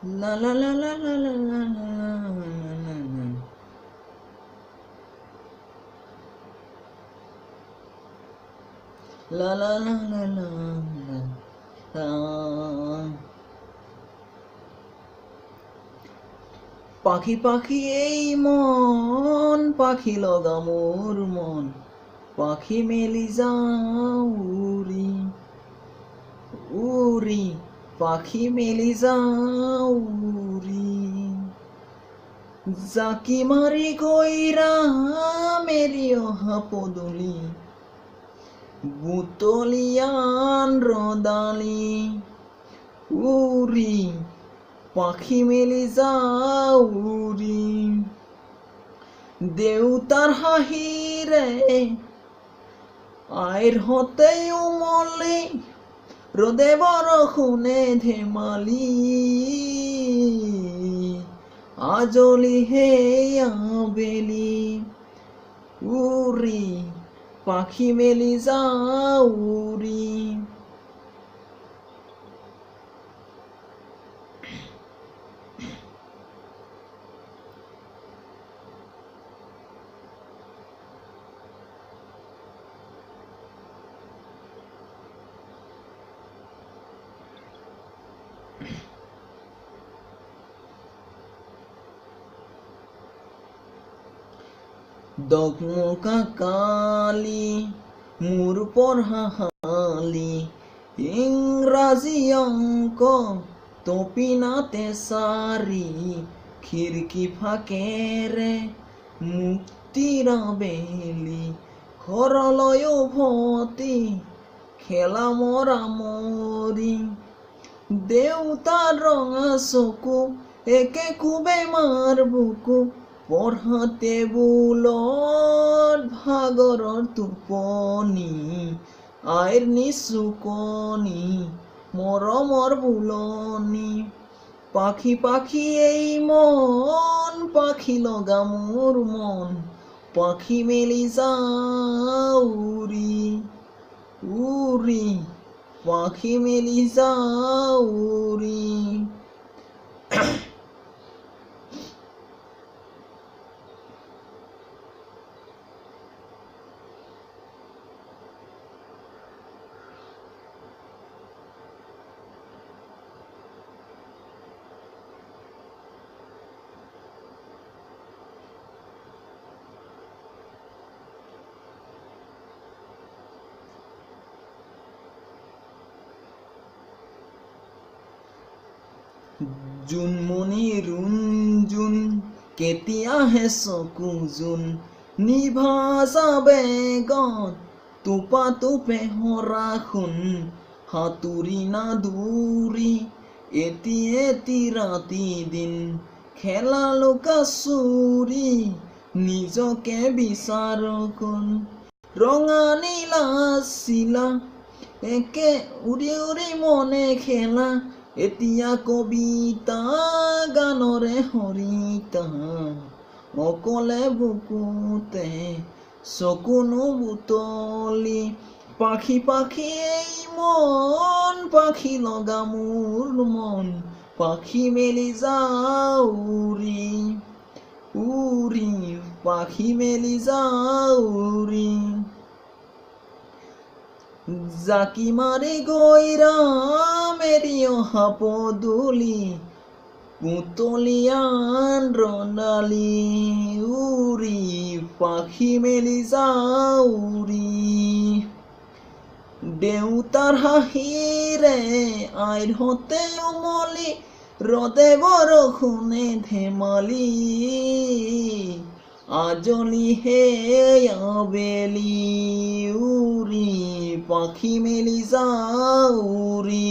La la la la la la la la la la la la la. পাখি পাখি এই মন পাখি লগা মোর মন পাখি মেলি যাও উড়ি উড়ি পাখি মেলি যাও উড়ি জাকি মারি কইরা মেরি অহা পদুলি বুতলিয়ান রদালি উড়ি পাখি মেলি যাও উড়ি দেউতার হাহিরে আইর হতে উমলি রোদে বরষুণে ধেমালি আজলি হে আবেলি উড়ি পাখি মেলি যাও উড়ি দগমকা কালি মোর পঢ়াহালি ইংৰাজী অংক তপিনাতে চাৰি খিৰিকী ফাকেৰে মুক্তিৰ বেলি ঘৰলৈ উভতি খেলা মৰা মৰি দেউতাৰ ৰঙা চকু একে কোবে মাৰ বুকু পঢ়া টেবুলত ভাগৰৰ টোপনি আইৰ নিচুকনি মৰমৰ বুলনি পাখি পাখি এই মন পাখি লগা মোৰ মন পাখি মেলি যাও উৰি উৰি পাখি মেলি যাও উৰি জোনমণি ৰুণজোন কেতিয়াহে চকু জোন নিভা যাবে গত টোপা টোপে হৰা সোণ সাঁতুৰি না দৌৰি এটি ৰাতি দিন খেলা লুকা চুৰি নিজকে বিচাৰ কোন ৰঙা নীলা চিলা একে উৰি উৰি মনে খেলা এতিয়া কবিতা গানৰে হৰিতা অকলে বুকুতে চকুনো বুটলি পাখি পাখি এই মন পাখি লগা মোৰ মন পাখি মেলি যাও উৰি উৰি পাখি মেলি যাও উৰি জাকি মাৰি গইৰা মেৰি অহা পদুলি পুতলিয়ান ৰনালি উৰি পাখি মেলি যাও উৰি দেউতাৰ হাঁহিৰে আইৰ হতে উমলি ৰদে বৰষুণে ধেমালি আজলি হে আবেলি উৰি পাখি মেলি যাও উৰি